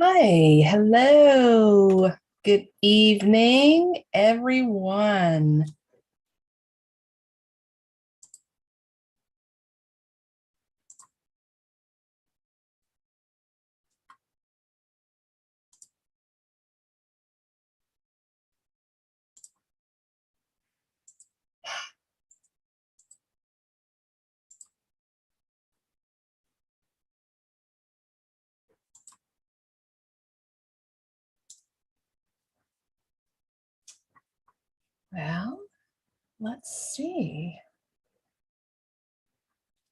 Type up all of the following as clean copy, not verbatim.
Hi, hello. Good evening, everyone. Well, let's see.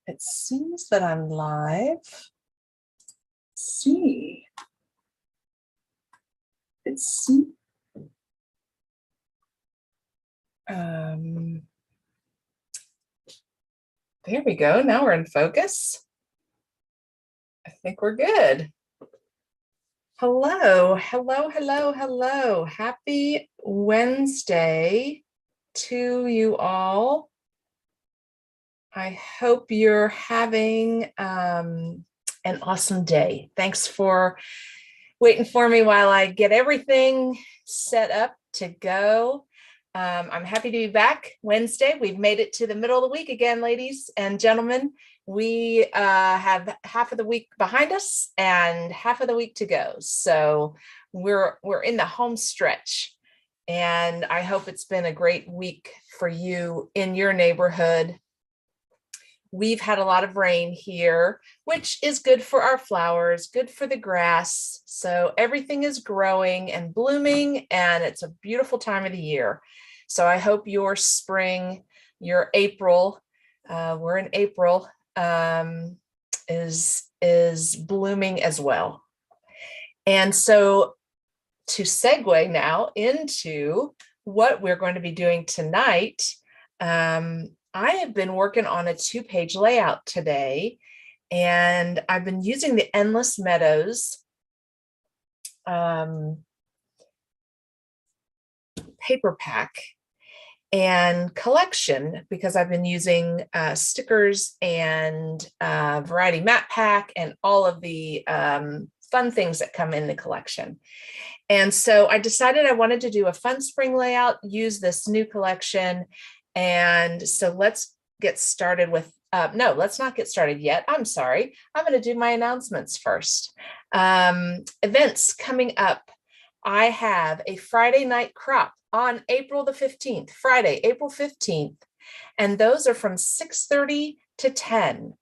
It seems that I'm live. Let's see. It's um there we go. Now we're in focus. I think we're good. Hello, hello, hello, hello. Happy Wednesday to you all. I hope you're having an awesome day. Thanks for waiting for me while I get everything set up to go. I'm happy to be back Wednesday. We've made it to the middle of the week again, ladies and gentlemen. We have half of the week behind us and half of the week to go. So we're in the home stretch. And I hope it's been a great week for you in your neighborhood. We've had a lot of rain here, which is good for our flowers, good for the grass. So everything is growing and blooming, and it's a beautiful time of the year. So I hope your spring, your April, we're in April, is blooming as well. And so to segue now into what we're going to be doing tonight, I have been working on a 2-page layout today, and I've been using the Endless Meadows paper pack and collection because I've been using stickers and variety map pack and all of the fun things that come in the collection. And so I decided I wanted to do a fun spring layout, use this new collection. And so let's get started with, no, let's not get started yet. I'm sorry. I'm going to do my announcements first. Events coming up. I have a Friday night crop on April the 15th, Friday, April 15th. And those are from 6:30 to 10.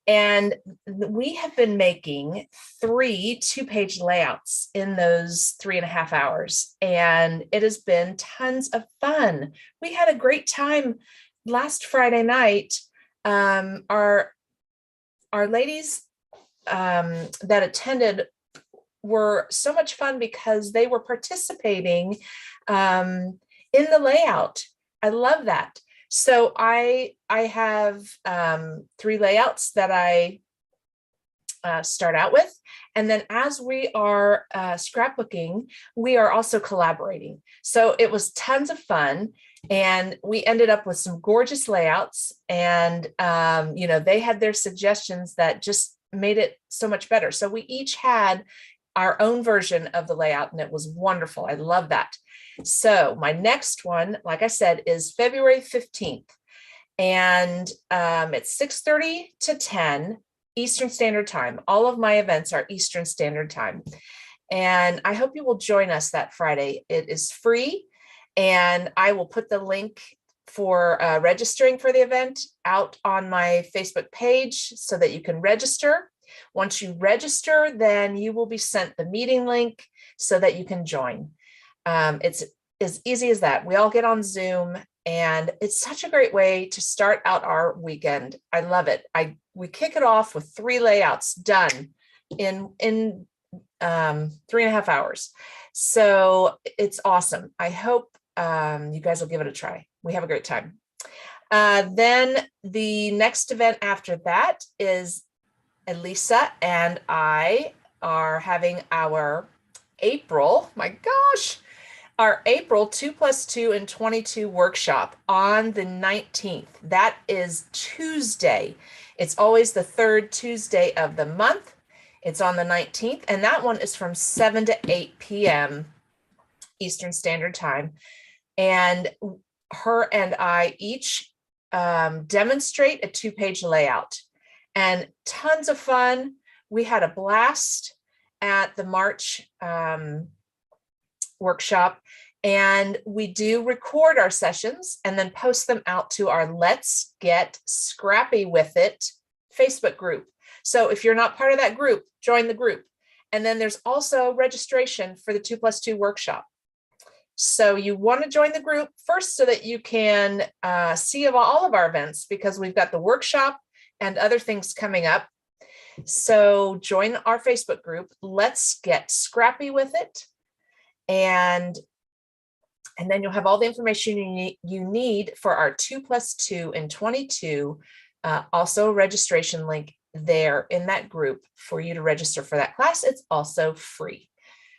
And we have been making 3 2-page layouts in those 3.5 hours. And it has been tons of fun. We had a great time last Friday night. Our ladies that attended were so much fun because they were participating in the layout. I love that. So I have 3 layouts that I start out with. And then as we are scrapbooking, we are also collaborating. So it was tons of fun. And we ended up with some gorgeous layouts. And, they had their suggestions that just made it so much better. So we each had our own version of the layout, and it was wonderful. I love that. So my next one, like I said, is February 15th. And it's 6:30 to 10 Eastern Standard Time. All of my events are Eastern Standard Time. And I hope you will join us that Friday. It is free. And I will put the link for registering for the event out on my Facebook page so that you can register. Once you register, then you will be sent the meeting link so that you can join. It's as easy as that. We all get on Zoom, and it's such a great way to start out our weekend. I love it. We kick it off with 3 layouts done in 3.5 hours. So it's awesome. I hope you guys will give it a try. We have a great time. Then the next event after that is Elisa and I are having our April, my gosh, our April 2+2 and 22 workshop on the 19th. That is Tuesday. It's always the 3rd Tuesday of the month. It's on the 19th, and that one is from 7 to 8 p.m. Eastern Standard Time. And her and I each demonstrate a 2-page layout, and tons of fun. We had a blast at the March workshop, and we do record our sessions and then post them out to our Let's Get Scrappy With It Facebook group. So if you're not part of that group, join the group. And then there's also registration for the 2+2 workshop. So you want to join the group first so that you can see all of our events, because we've got the workshop and other things coming up. So join our Facebook group, Let's Get Scrappy With It. And then you'll have all the information you need for our 2+2 and 22. Also a registration link there in that group for you to register for that class. It's also free.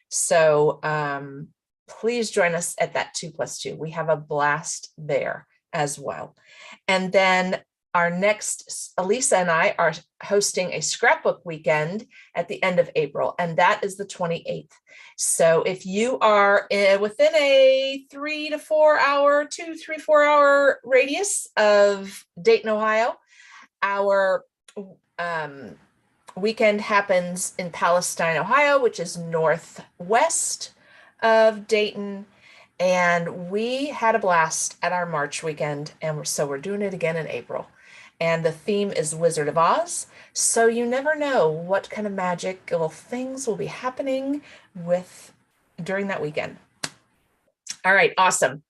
So please join us at that 2+2. We have a blast there as well. And then our next, Elisa and I are hosting a scrapbook weekend at the end of April, and that is the 28th. So if you are within a 3 to 4 hour, 2, 3, 4 hour radius of Dayton, Ohio, our weekend happens in Palestine, Ohio, which is northwest of Dayton. And we had a blast at our March weekend, and so we're doing it again in April. And the theme is Wizard of Oz. So you never know what kind of magical things will be happening during that weekend. All right, awesome.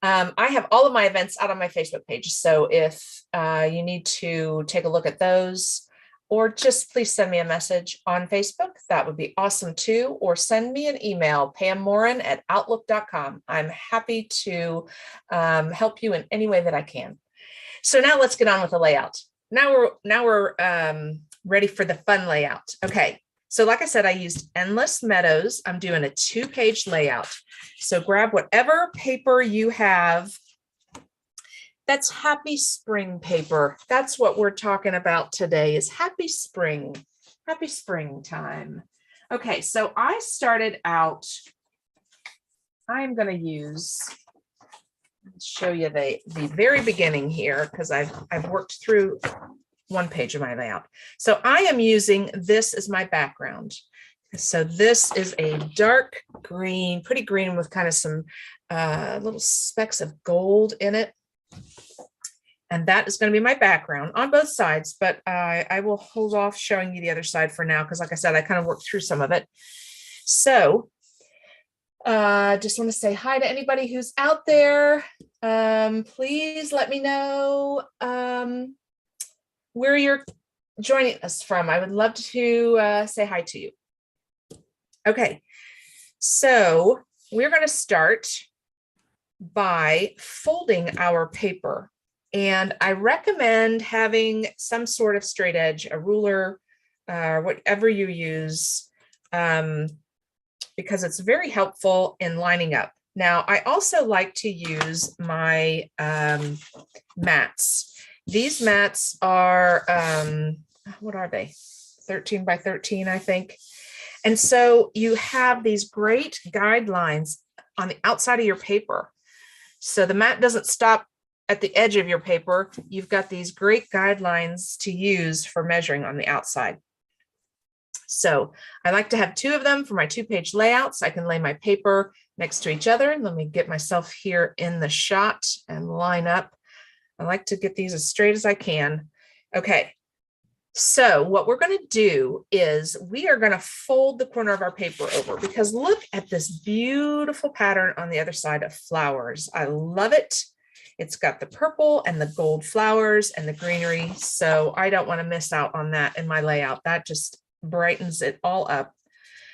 I have all of my events out on my Facebook page. So if you need to take a look at those, or just please send me a message on Facebook, that would be awesome too. Or send me an email, pammoran@outlook.com. I'm happy to help you in any way that I can. So now let's get on with the layout. Now we're ready for the fun layout. Okay, so like I said, I used Endless Meadows. I'm doing a 2-page layout. So grab whatever paper you have. That's Happy Spring paper. That's what we're talking about today, is happy spring time. Okay, so I started out, I'm going to use, show you the very beginning here, because I've worked through one page of my layout. So I am using this as my background. So this is a dark green, pretty green with kind of some little specks of gold in it. And that is going to be my background on both sides, but I will hold off showing you the other side for now, because like I said, I kind of worked through some of it. So just want to say hi to anybody who's out there. Please let me know where you're joining us from. I would love to say hi to you. Okay, so we're going to start by folding our paper. And I recommend having some sort of straight edge, a ruler, whatever you use, because it's very helpful in lining up. Now, I also like to use my mats. These mats are, what are they? 13 by 13, I think. And so you have these great guidelines on the outside of your paper. So the mat doesn't stop at the edge of your paper. You've got these great guidelines to use for measuring on the outside. So I like to have 2 of them for my 2-page layouts. I can lay my paper next to each other. Let me get myself here in the shot and line up. I like to get these as straight as I can. Okay, so what we're going to do is we are going to fold the corner of our paper over, because look at this beautiful pattern on the other side of flowers. I love it. It's got the purple and the gold flowers and the greenery. So I don't want to miss out on that in my layout. That just brightens it all up.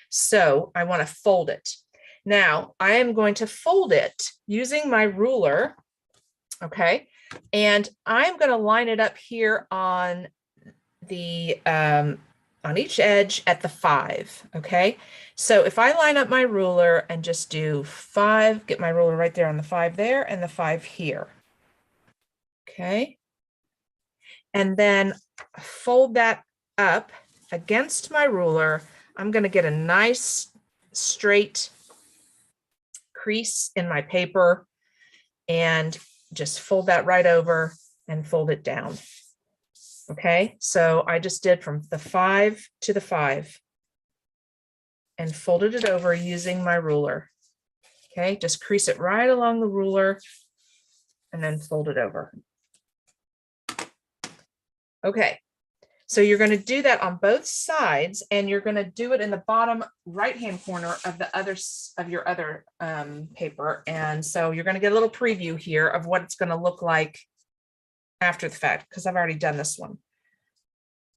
So I want to fold it. Now I am going to fold it using my ruler. Okay. And I'm going to line it up here on the, on each edge at the 5. Okay. So if I line up my ruler and just do 5, get my ruler right there on the 5 there and the 5 here. Okay. And then fold that up against my ruler, I'm going to get a nice straight crease in my paper and just fold that right over and fold it down. Okay, so I just did from the 5 to the 5 and folded it over using my ruler. Okay, just crease it right along the ruler and then fold it over. Okay, so you're going to do that on both sides, and you're going to do it in the bottom right-hand corner of the other of your other paper. And so you're going to get a little preview here of what it's going to look like after the fact, because I've already done this one.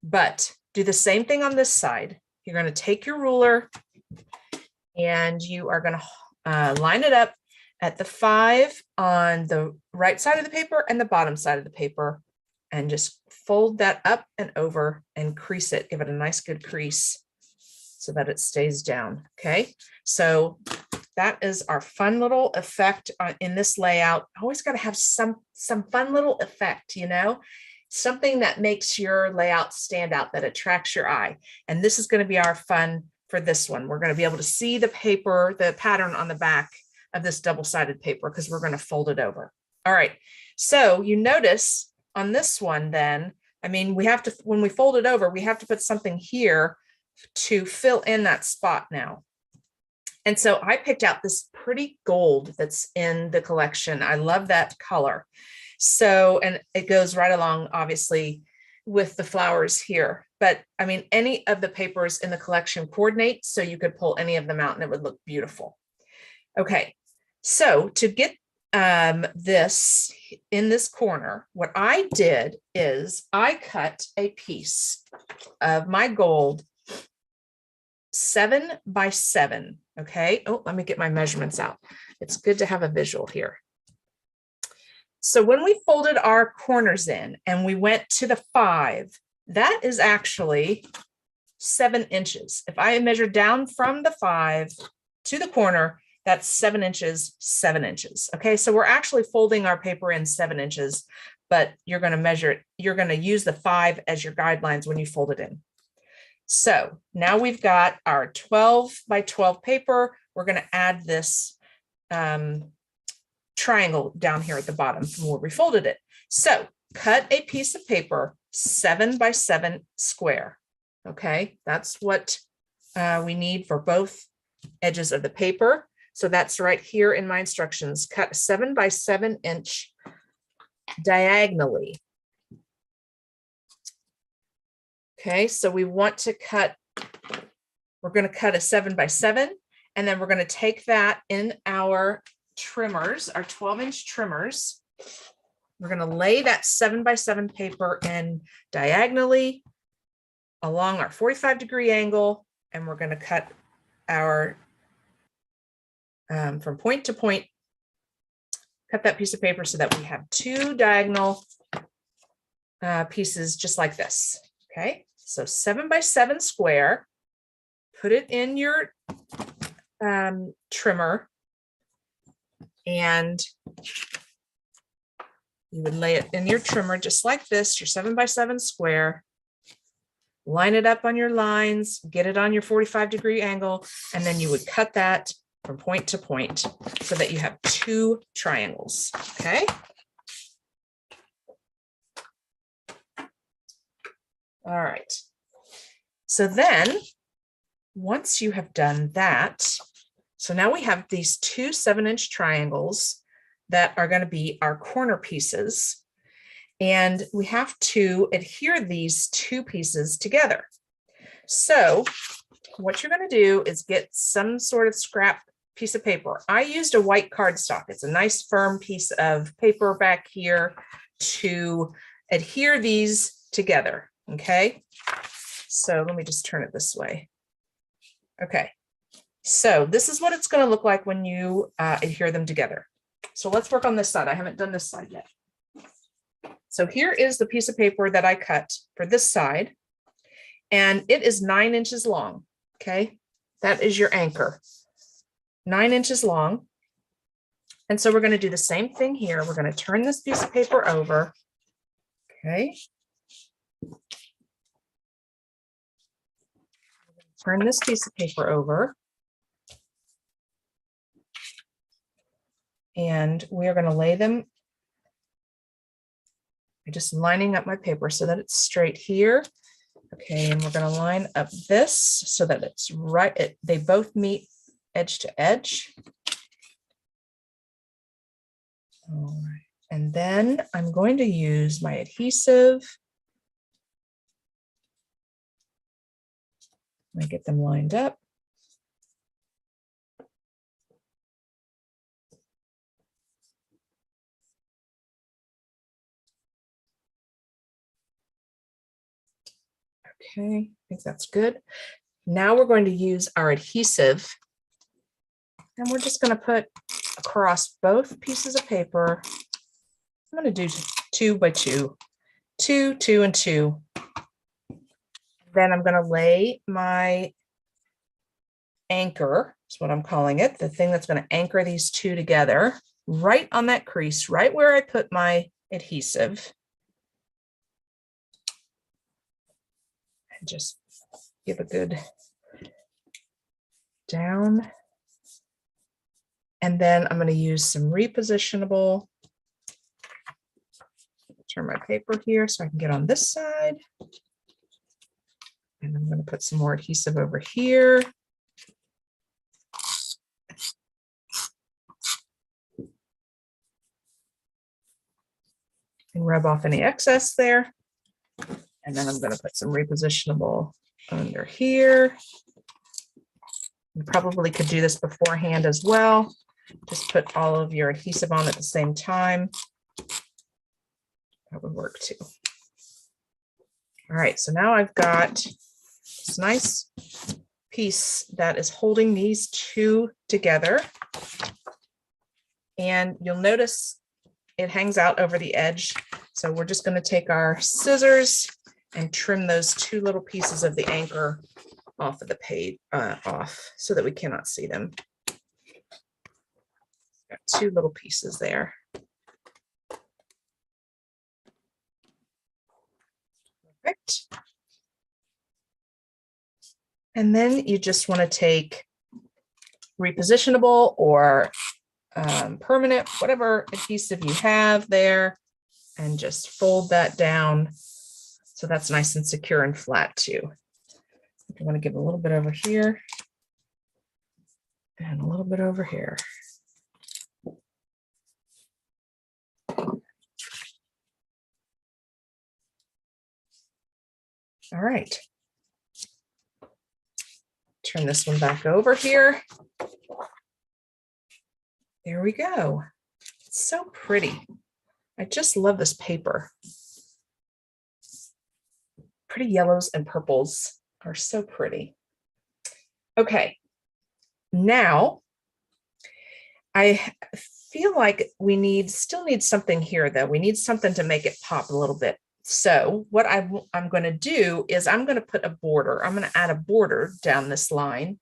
But do the same thing on this side. You're going to take your ruler and you are going to line it up at the 5 on the right side of the paper and the bottom side of the paper, and just fold that up and over and crease it. Give it a nice good crease so that it stays down. Okay, so that is our fun little effect in this layout. Always got to have some fun little effect, you know, something that makes your layout stand out, that attracts your eye. And this is going to be our fun for this one. We're going to be able to see the paper, the pattern on the back of this double-sided paper, because we're going to fold it over. All right, so you notice on this one then, I mean, we have to, when we fold it over, we have to put something here to fill in that spot now. And so I picked out this pretty gold that's in the collection. I love that color. So, and it goes right along, obviously, with the flowers here. But I mean, any of the papers in the collection coordinate, so you could pull any of them out and it would look beautiful. Okay, so to get this in this corner, what I did is I cut a piece of my gold 7 by 7. Okay. Oh, let me get my measurements out. It's good to have a visual here. So when we folded our corners in and we went to the 5, that is actually 7 inches. If I measure down from the 5 to the corner, that's 7 inches, 7 inches. Okay. So we're actually folding our paper in 7 inches, but you're going to measure it. You're going to use the 5 as your guidelines when you fold it in. So now we've got our 12 by 12 paper. We're going to add this triangle down here at the bottom from where we folded it. So cut a piece of paper 7 by 7 square. Okay, that's what we need for both edges of the paper. So that's right here in my instructions. Cut 7 by 7 inch diagonally. Okay, so we want to cut, we're going to cut a 7 by 7, and then we're going to take that in our trimmers, our 12-inch trimmers. We're going to lay that 7 by 7 paper in diagonally along our 45-degree angle, and we're going to cut our, from point to point, cut that piece of paper so that we have 2 diagonal pieces just like this. Okay, so 7 by 7 square, put it in your trimmer, and you would lay it in your trimmer just like this, your 7 by 7 square, line it up on your lines, get it on your 45-degree angle, and then you would cut that from point to point so that you have 2 triangles. Okay. All right. So then once you have done that, so now we have these 2 7-inch triangles that are going to be our corner pieces. And we have to adhere these 2 pieces together. So what you're going to do is get some sort of scrap piece of paper. I used a white cardstock. It's a nice firm piece of paper back here to adhere these together. Okay, so let me just turn it this way. Okay, so this is what it's going to look like when you adhere them together. So let's work on this side. I haven't done this side yet. So here is the piece of paper that I cut for this side, and it is 9 inches long. Okay, that is your anchor, 9 inches long. And so we're going to do the same thing here. We're going to turn this piece of paper over. Okay. Turn this piece of paper over. And we are going to lay them. I'm just lining up my paper so that it's straight here. Okay, and we're going to line up this so that it's right. They both meet edge to edge. All right. And then I'm going to use my adhesive. Let me get them lined up. Okay, I think that's good. Now we're going to use our adhesive, and we're just going to put across both pieces of paper. I'm going to do 2 by 2, 2, 2, and 2. Then I'm going to lay my anchor, is what I'm calling it, the thing that's going to anchor these two together, right on that crease, right where I put my adhesive. And just give a good down. And then I'm going to use some repositionable. Turn my paper here so I can get on this side. And I'm going to put some more adhesive over here. And rub off any excess there. And then I'm going to put some repositionable under here. You probably could do this beforehand as well. Just put all of your adhesive on at the same time. That would work too. All right, so now I've got this nice piece that is holding these two together. And you'll notice it hangs out over the edge. So we're just going to take our scissors and trim those two little pieces of the anchor off of the page, off so that we cannot see them. Got two little pieces there. Perfect. And then you just want to take repositionable or permanent, whatever adhesive you have there, and just fold that down so that's nice and secure and flat too. I want to give a little bit over here and a little bit over here. All right. Turn this one back over here. There we go. It's so pretty. I just love this paper. Pretty yellows and purples are so pretty. Okay, now I feel like we still need something here though. We need something to make it pop a little bit. So what I'm going to do is I'm going to put a border. I'm going to add a border down this line.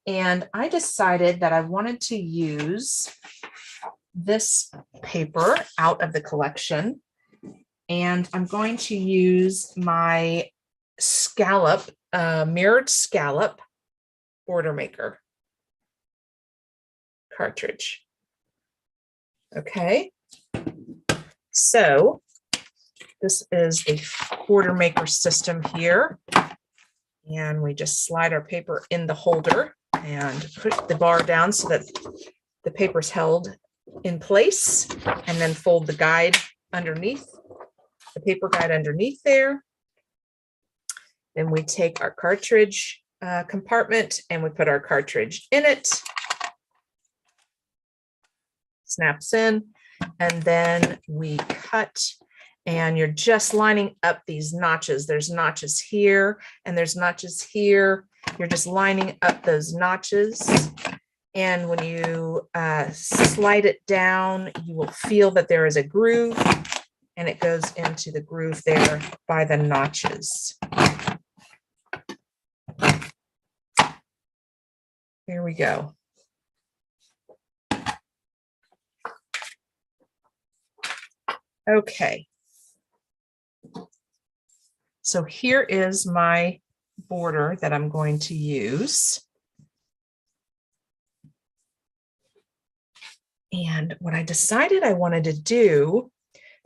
And I decided that I wanted to use this paper out of the collection. And I'm going to use my scallop, mirrored scallop border maker cartridge. Okay. So this is the border maker system here. And we just slide our paper in the holder and put the bar down so that the paper's held in place, and then fold the guide underneath, the paper guide underneath there. Then we take our cartridge compartment and we put our cartridge in it. Snaps in, and then we cut. And you're just lining up these notches. There's notches here and there's notches here. You're just lining up those notches. And when you slide it down, you will feel that there is a groove, and it goes into the groove there by the notches. There we go. Okay. So here is my border that I'm going to use. And what I decided I wanted to do,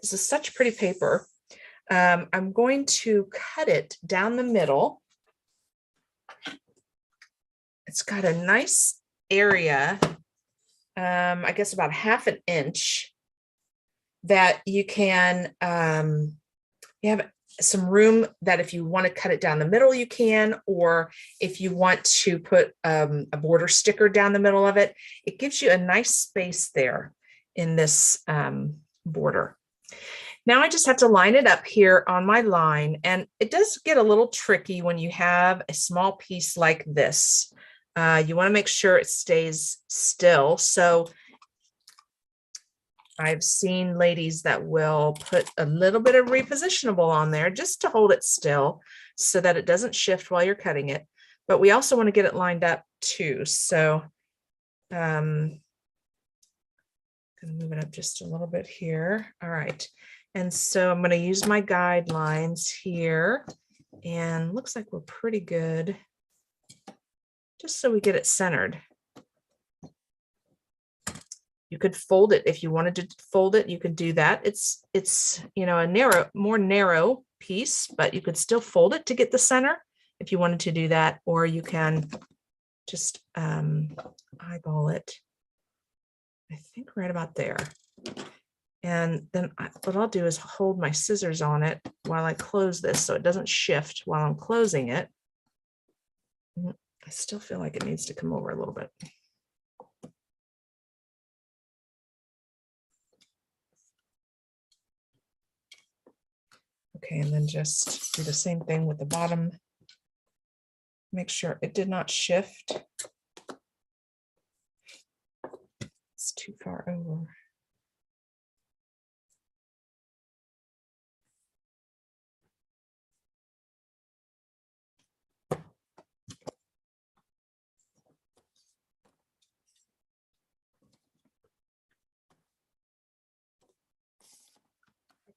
this is such pretty paper. I'm going to cut it down the middle. It's got a nice area, I guess about 1/2 inch, that you can, you have some room that if you want to cut it down the middle, you can, or if you want to put a border sticker down the middle of it, it gives you a nice space there in this border. Now I just have to line it up here on my line, and it does get a little tricky when you have a small piece like this. You want to make sure it stays still. So I've seen ladies that will put a little bit of repositionable on there just to hold it still so that it doesn't shift while you're cutting it. But we also want to get it lined up too. So I'm going to move it up just a little bit here. All right. And so I'm going to use my guidelines here, and looks like we're pretty good, just so we get it centered. You could fold it if you wanted to fold it. You could do that. It's you know, a more narrow piece, but you could still fold it to get the center if you wanted to do that, or you can just eyeball it, I think right about there. And then what I'll do is hold my scissors on it while I close this so it doesn't shift while I'm closing it. I still feel like it needs to come over a little bit. Okay, and then just do the same thing with the bottom. Make sure it did not shift. It's too far over.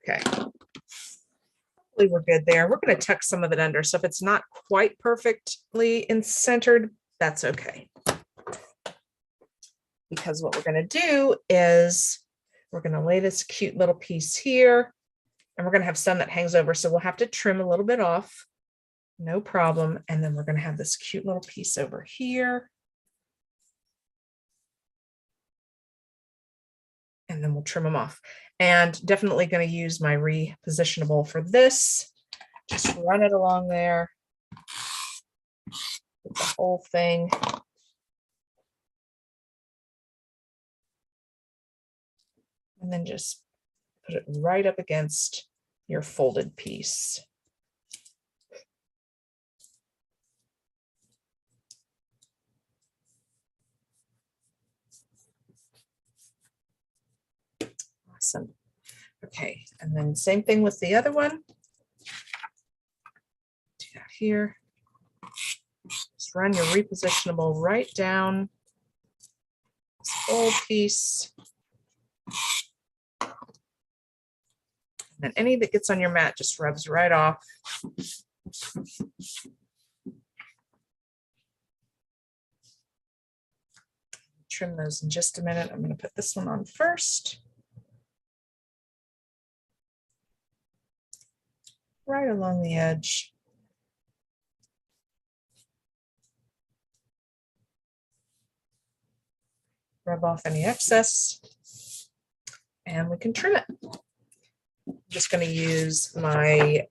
Okay. Hopefully we're good there. We're going to tuck some of it under. So if it's not quite perfectly centered, that's okay. Because what we're going to do is we're going to lay this cute little piece here, and we're going to have some that hangs over. So we'll have to trim a little bit off. No problem. And then we're going to have this cute little piece over here. And then we'll trim them off. And definitely going to use my repositionable for this. Just run it along there. The whole thing. And then just put it right up against your folded piece. Awesome. Okay, and then same thing with the other one. Do that here. Just run your repositionable right down this whole piece. And then any that gets on your mat just rubs right off. Trim those in just a minute. I'm going to put this one on first. Right along the edge. Rub off any excess, and we can trim it. I'm just going to use my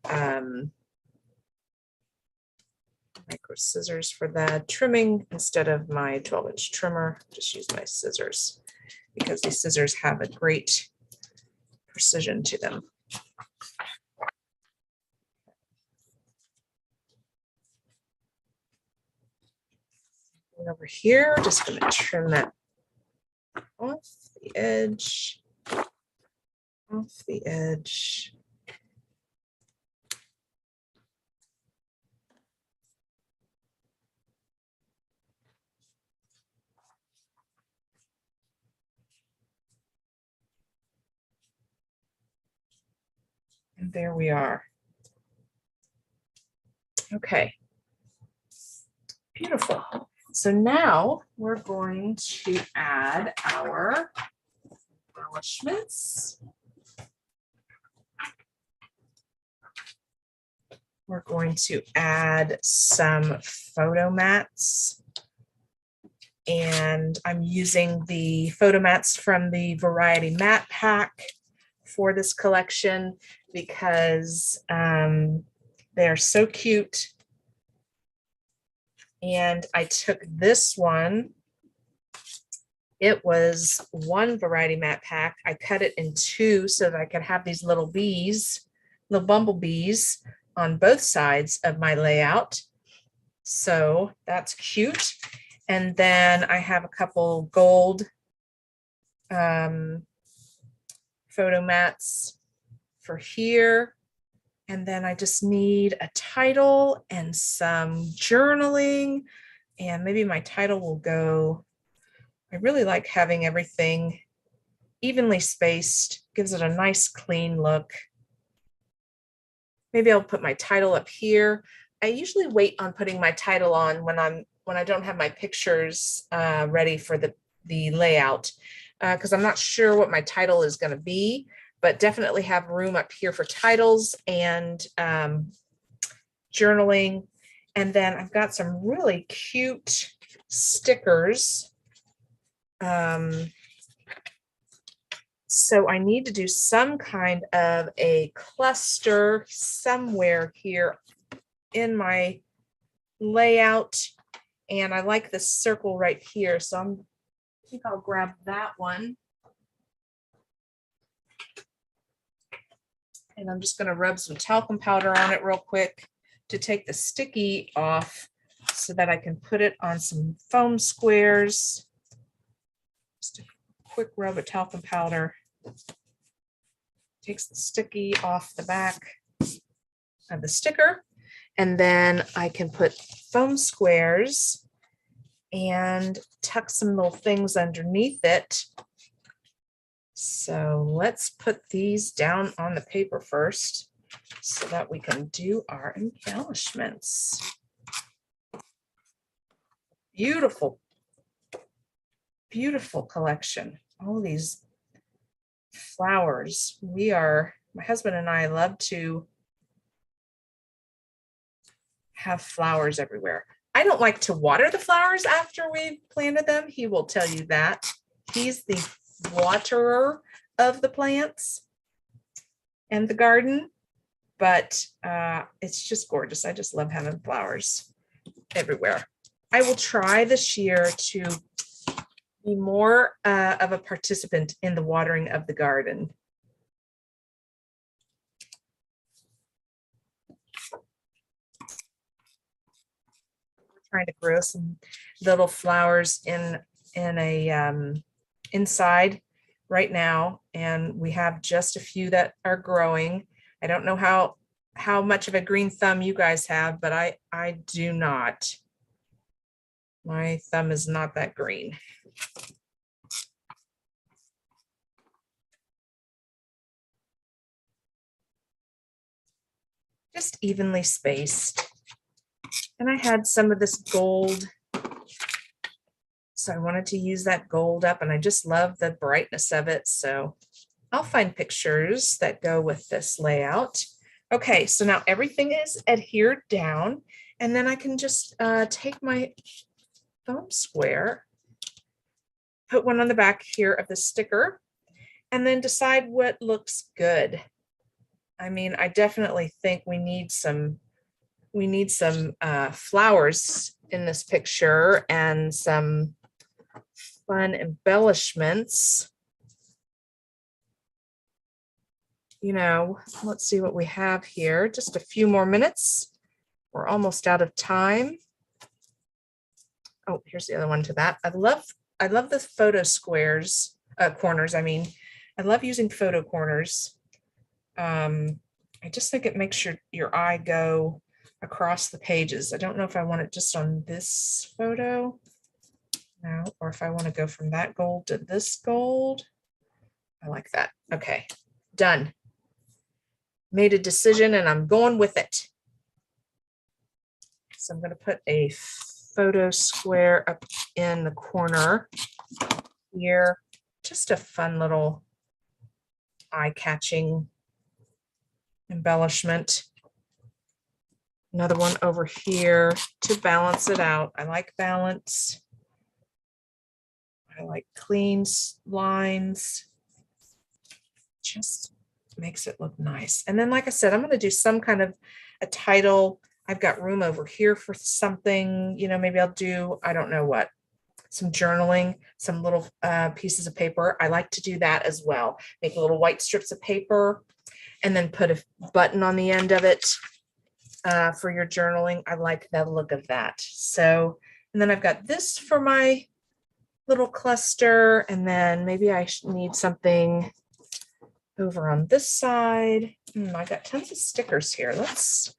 micro scissors for that trimming instead of my 12-inch trimmer. Just use my scissors because these scissors have a great precision to them. And over here, just going to trim that off the edge, off the edge. And there we are. Okay, Beautiful. So now we're going to add our embellishments. We're going to add some photo mats. And I'm using the photo mats from the Variety Mat Pack for this collection because they're so cute. And I took this one. It was one Variety Mat Pack. I cut it in two so that I could have these little bees, little bumblebees on both sides of my layout. So that's cute. And then I have a couple gold photo mats for here. And then I just need a title and some journaling. And maybe my title will go, I really like having everything evenly spaced, gives it a nice clean look. Maybe I'll put my title up here. I usually wait on putting my title on when I don't have my pictures ready for the layout, because I'm not sure what my title is going to be, but definitely have room up here for titles and journaling. And then I've got some really cute stickers. So I need to do some kind of a cluster somewhere here in my layout. And I like this circle right here. So I think I'll grab that one. And I'm just going to rub some talcum powder on it real quick to take the sticky off so that I can put it on some foam squares. Just a quick rub of talcum powder. Takes the sticky off the back of the sticker. And then I can put foam squares and tuck some little things underneath it. So let's put these down on the paper first so that we can do our embellishments. Beautiful, beautiful collection. All these flowers. My husband and I love to have flowers everywhere. I don't like to water the flowers after we've planted them. He will tell you that. He's the waterer of the plants and the garden, but it's just gorgeous. I just love having flowers everywhere. I will try this year to be more of a participant in the watering of the garden. We're trying to grow some little flowers in a inside right now, and we have just a few that are growing. I don't know how much of a green thumb you guys have, but I do not. My thumb is not that green. Just evenly spaced. And I had some of this gold, so I wanted to use that gold up, and I just love the brightness of it. So I'll find pictures that go with this layout. Okay, so now everything is adhered down, and then I can just take my foam square, put one on the back here of the sticker, and then decide what looks good. I mean, I definitely think we need some flowers in this picture and some fun embellishments. You know, let's see what we have here. Just a few more minutes. We're almost out of time. Oh, here's the other one to that. I love the photo squares, corners. I mean, I love using photo corners. I just think it makes your eye go across the pages. I don't know if I want it just on this photo now, or if I want to go from that gold to this gold. I like that. Okay, done. Made a decision and I'm going with it. So I'm going to put a photo square up in the corner here. Just a fun little eye-catching embellishment. Another one over here to balance it out. I like balance. I like clean lines. Just makes it look nice. And then, like I said, I'm going to do some kind of a title. I've got room over here for something, you know, maybe I'll do, I don't know what, some journaling, some little pieces of paper. I like to do that as well. Make little white strips of paper and then put a button on the end of it for your journaling. I like the look of that. So, and then I've got this for my little cluster, and then maybe I need something over on this side. I got tons of stickers here. Let's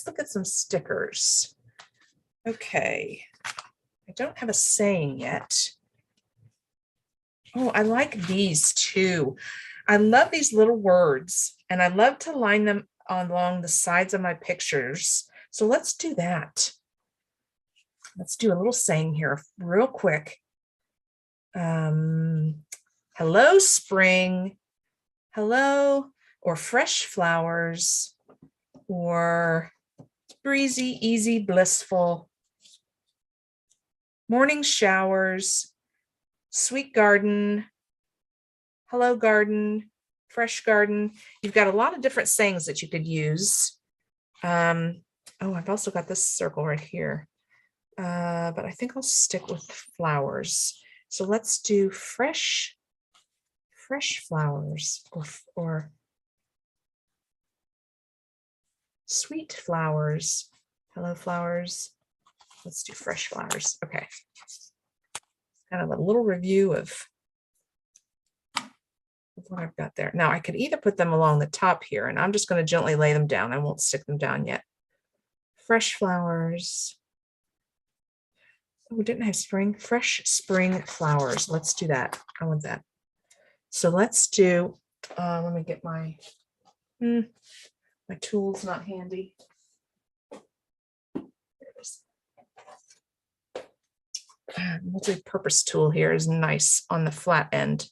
look at some stickers. Okay, I don't have a saying yet. Oh, I like these too. I love these little words, and I love to line them along the sides of my pictures. So let's do that. Let's do a little saying here real quick. Hello, spring. Hello, or fresh flowers, or breezy, easy, blissful. Morning showers, sweet garden, hello garden, fresh garden. You've got a lot of different sayings that you could use. Oh, I've also got this circle right here, but I think I'll stick with flowers. So let's do fresh flowers, or sweet flowers. Hello flowers. Let's do fresh flowers. Okay. Kind of a little review of what I've got there. Now I could either put them along the top here, and I'm just going to gently lay them down. I won't stick them down yet. Fresh flowers. Oh, we didn't have spring. Fresh spring flowers. Let's do that. I want that. So let's do, let me get my tool's not handy. Multi-purpose tool here is nice on the flat end.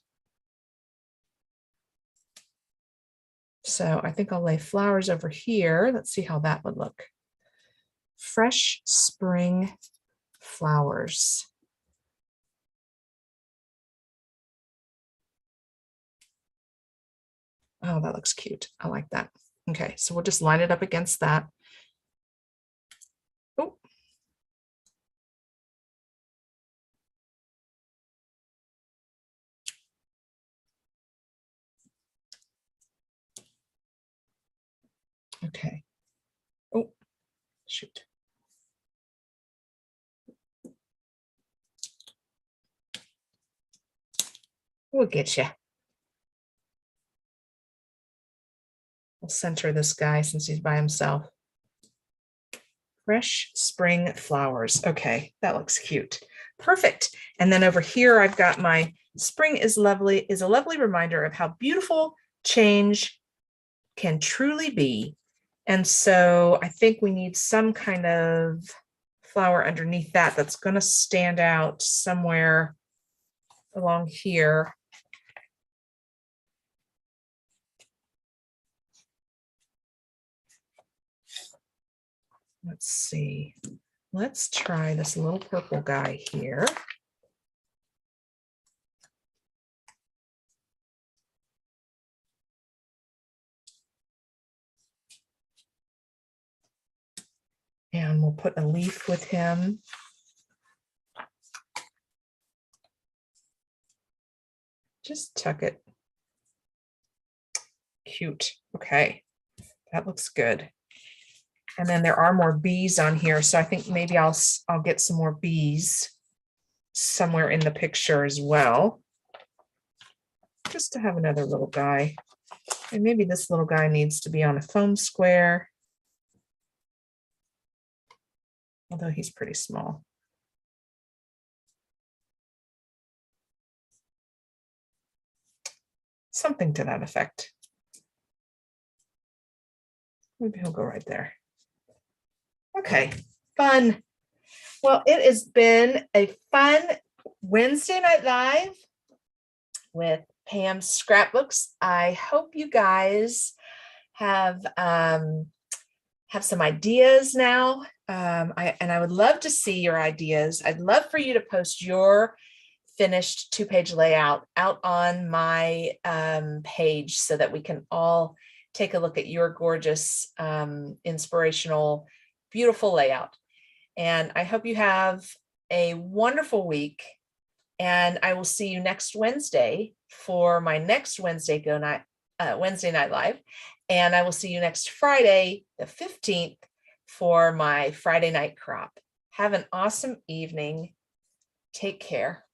So I think I'll lay flowers over here. Let's see how that would look. Fresh spring flowers. Oh, that looks cute. I like that. Okay, so we'll just line it up against that. Oh. Okay. Oh, shoot. We'll get you. We'll center this guy since he's by himself. Fresh spring flowers. Okay, that looks cute. Perfect. And then over here, I've got my spring is lovely, is a lovely reminder of how beautiful change can truly be. And so I think we need some kind of flower underneath that that's going to stand out somewhere along here. Let's see. Let's try this little purple guy here. And we'll put a leaf with him. Just tuck it. Cute. Okay, that looks good. And then there are more bees on here, so I think maybe I'll get some more bees somewhere in the picture as well, just to have another little guy. And maybe this little guy needs to be on a foam square, although he's pretty small. Something to that effect. Maybe he'll go right there. Okay, fun. Well, it has been a fun Wednesday Night Live with Pam's Scrapbooks. I hope you guys have some ideas now. I would love to see your ideas. I'd love for you to post your finished 2-page layout out on my page so that we can all take a look at your gorgeous, inspirational, beautiful layout. And I hope you have a wonderful week. And I will see you next Wednesday for my next Wednesday Night Live. And I will see you next Friday, the 15th, for my Friday night crop. Have an awesome evening. Take care.